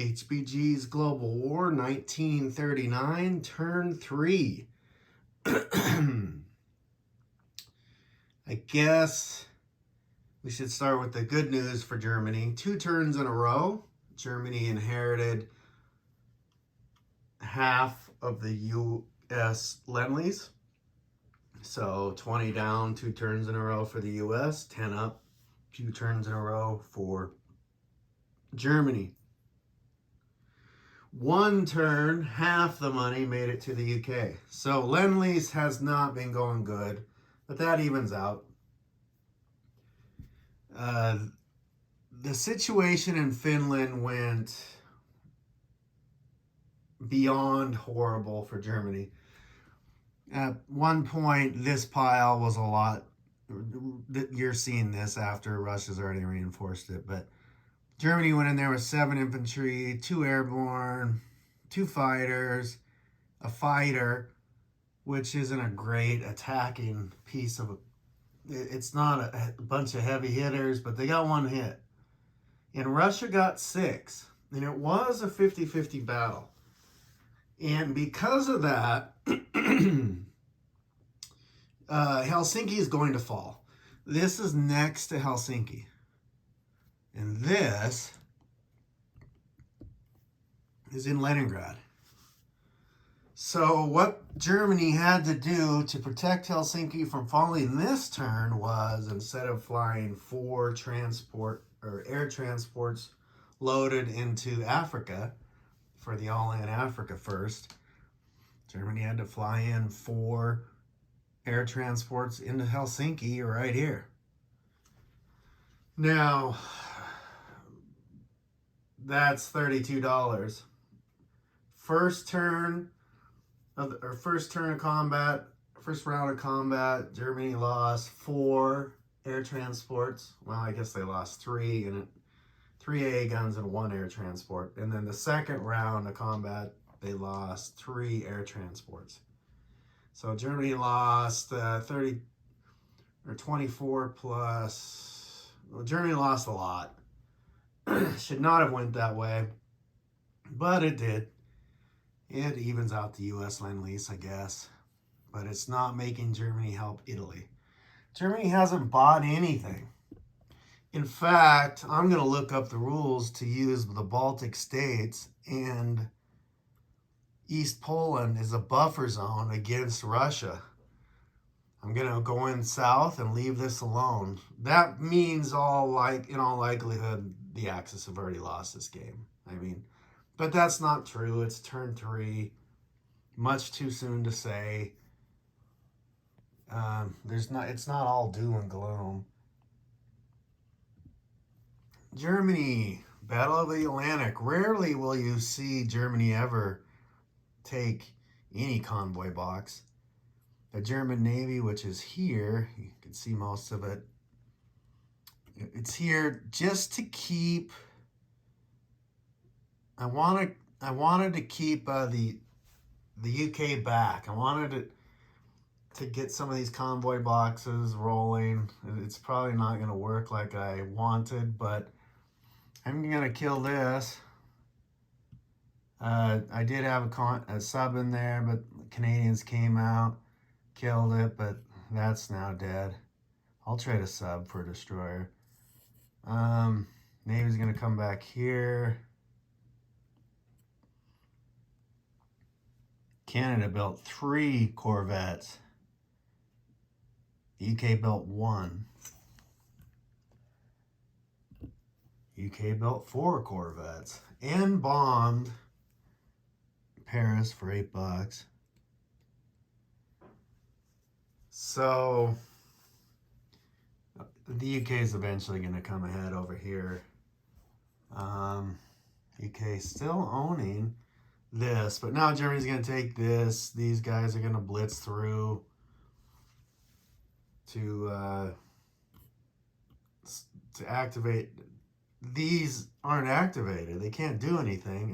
HBG's Global War, 1939, turn 3. I guess we should start with the good news for Germany. 2 turns in a row, Germany inherited half of the U.S. Lend-Lease. So 20 down, 2 turns in a row for the U.S., 10 up, 2 turns in a row for Germany. 1 turn, half the money made it to the UK. So Lend-Lease has not been going good, but that evens out. The situation in Finland went beyond horrible for Germany. At one point, this pile was a lot. You're seeing this after Russia's already reinforced it, but Germany went in there with 7 infantry, 2 airborne, 2 fighters, a fighter, which isn't a great attacking piece of it's not a bunch of heavy hitters, but they got 1 hit. And Russia got 6. And it was a 50-50 battle. And because of that, Helsinki is going to fall. This is next to Helsinki. And this is in Leningrad. So what Germany had to do to protect Helsinki from falling this turn was, instead of flying 4 air transports loaded into Africa for the all-in Africa first, Germany had to fly in 4 air transports into Helsinki right here. Now, that's $32. First round of combat, Germany lost 4 air transports. Well, I guess they lost 3 and 3 AA guns and 1 air transport. And then the second round of combat, they lost 3 air transports. So Germany lost 24 plus. Well, Germany lost a lot. Should not have went that way, but it did. It evens out the U.S. Lend-Lease, I guess, but it's not making Germany help Italy. Germany hasn't bought anything. In fact, I'm going to look up the rules to use the Baltic states, and East Poland is a buffer zone against Russia. I'm going to go in south and leave this alone. That means in all likelihood, the Axis have already lost this game. But that's not true. It's turn 3. Much too soon to say. It's not all doom and gloom. Germany, Battle of the Atlantic. Rarely will you see Germany ever take any convoy box. The German Navy, which is here, you can see most of it. It's here just to keep. I wanted to keep the UK back. I wanted to get some of these convoy boxes rolling. It's probably not going to work like I wanted, but I'm going to kill this. I did have a sub in there, but the Canadians came out, killed it, but that's now dead. I'll trade a sub for a destroyer. Navy's going to come back here. Canada built 3 corvettes. The UK built 1. UK built 4 corvettes and bombed Paris for $8. So the UK is eventually going to come ahead over here. UK still owning this, but now Germany's going to take this. These guys are going to blitz through to activate. These aren't activated. They can't do anything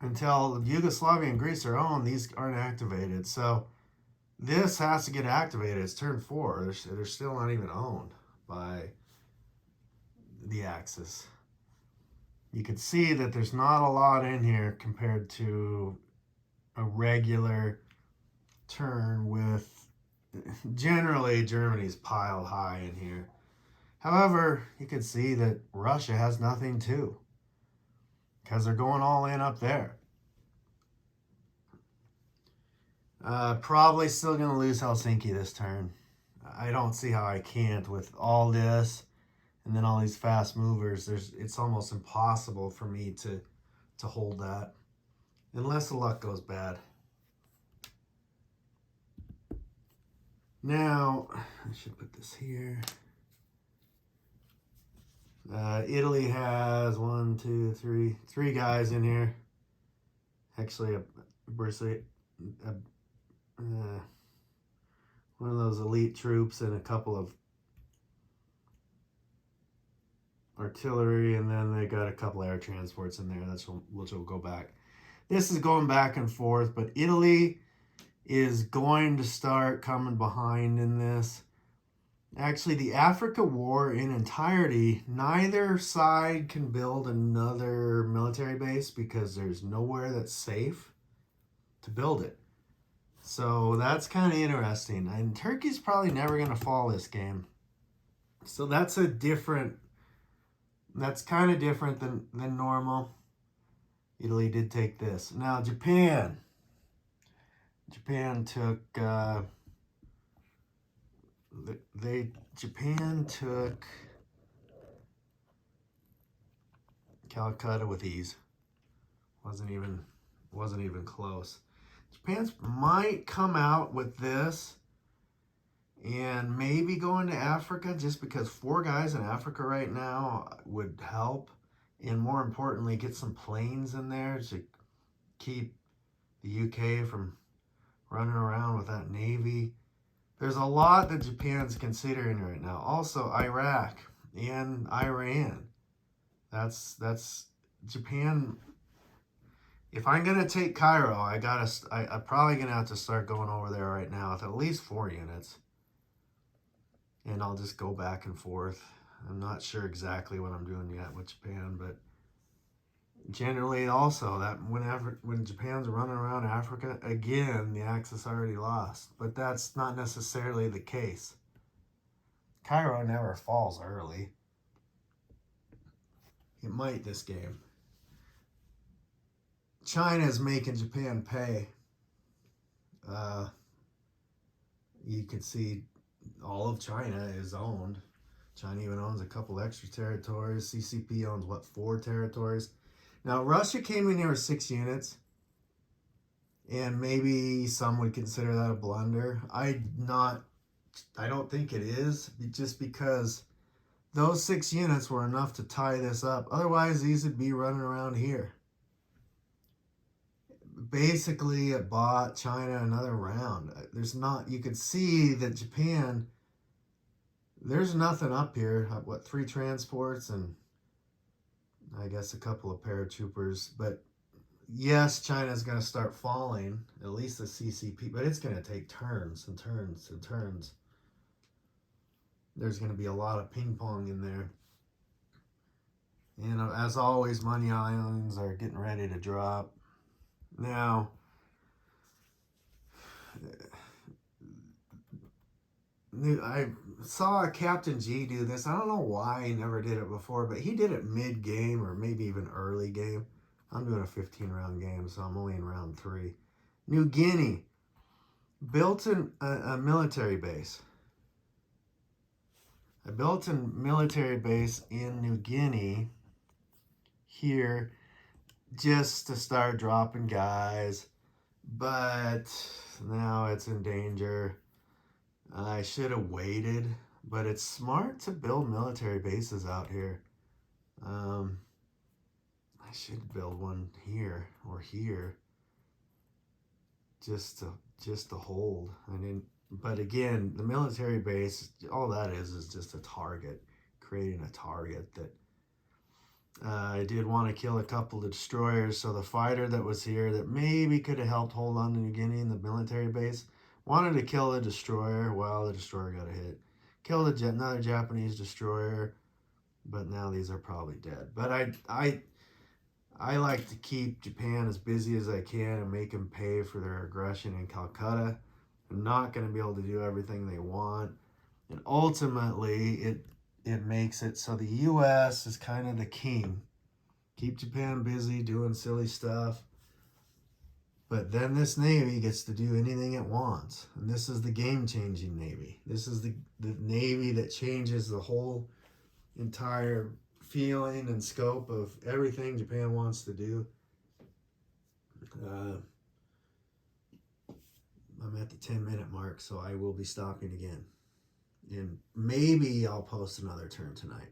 until Yugoslavia and Greece are owned. These aren't activated. So this has to get activated. It's turn 4. They're still not even owned by the Axis. you can see that there's not a lot in here compared to a regular turn with generally Germany's piled high in here. However, you can see that Russia has nothing too because they're going all in up there. Probably still going to lose Helsinki this turn. I don't see how I can't with all this and then all these fast movers. It's almost impossible for me to hold that unless the luck goes bad. Now, I should put this here. Italy has three guys in here. Actually, one of those elite troops and a couple of artillery, and then they got a couple air transports in there. Which will go back. This is going back and forth, but Italy is going to start coming behind in this. Actually, the Africa War in entirety, neither side can build another military base because there's nowhere that's safe to build it. So that's kind of interesting. And Turkey's probably never going to fall this game. So that's kind of different than normal. Italy did take this. Now, Japan took Calcutta with ease. Wasn't even close. Japan's might come out with this and maybe go into Africa just because 4 guys in Africa right now would help, and more importantly, get some planes in there to keep the UK from running around with that navy. There's a lot that Japan's considering right now. Also, Iraq and Iran. That's Japan. If I'm gonna take Cairo, I'm probably gonna have to start going over there right now with at least 4 units, and I'll just go back and forth. I'm not sure exactly what I'm doing yet with Japan, but generally also that when Japan's running around Africa, again, the Axis already lost. But that's not necessarily the case. Cairo never falls early. It might this game. China is making Japan pay. You can see all of China is owned. China even owns a couple extra territories. CCP owns 4 territories. Now, Russia came in here with 6 units, and maybe some would consider that a blunder. I don't think it is, just because those 6 units were enough to tie this up. Otherwise, these would be running around here. Basically, it bought China another round. You could see that Japan, there's nothing up here. 3 transports and I guess a couple of paratroopers. But yes, China's going to start falling, at least the CCP, but it's going to take turns and turns and turns. There's going to be a lot of ping pong in there. And as always, money islands are getting ready to drop. Now, I saw Captain G do this. I don't know why he never did it before, but he did it mid-game or maybe even early game. I'm doing a 15-round game, so I'm only in round 3. New Guinea built a military base. I built a military base in New Guinea here just to start dropping guys, but now it's in danger. I should have waited, but it's smart to build military bases out here. I should build one here or here just to hold. But again, the military base, all that is just a target, creating a target that I did want to kill a couple of destroyers, so the fighter that was here that maybe could have helped hold on to New Guinea in the military base wanted to kill the destroyer. Well, the destroyer got a hit. Killed another Japanese destroyer, but now these are probably dead. But I like to keep Japan as busy as I can and make them pay for their aggression in Calcutta. They're not going to be able to do everything they want. And ultimately, it makes it so the U.S. is kind of the king. Keep Japan busy doing silly stuff. But then this Navy gets to do anything it wants. And this is the game-changing Navy. This is the Navy that changes the whole entire feeling and scope of everything Japan wants to do. I'm at the 10-minute mark, so I will be stopping again. And maybe I'll post another turn tonight.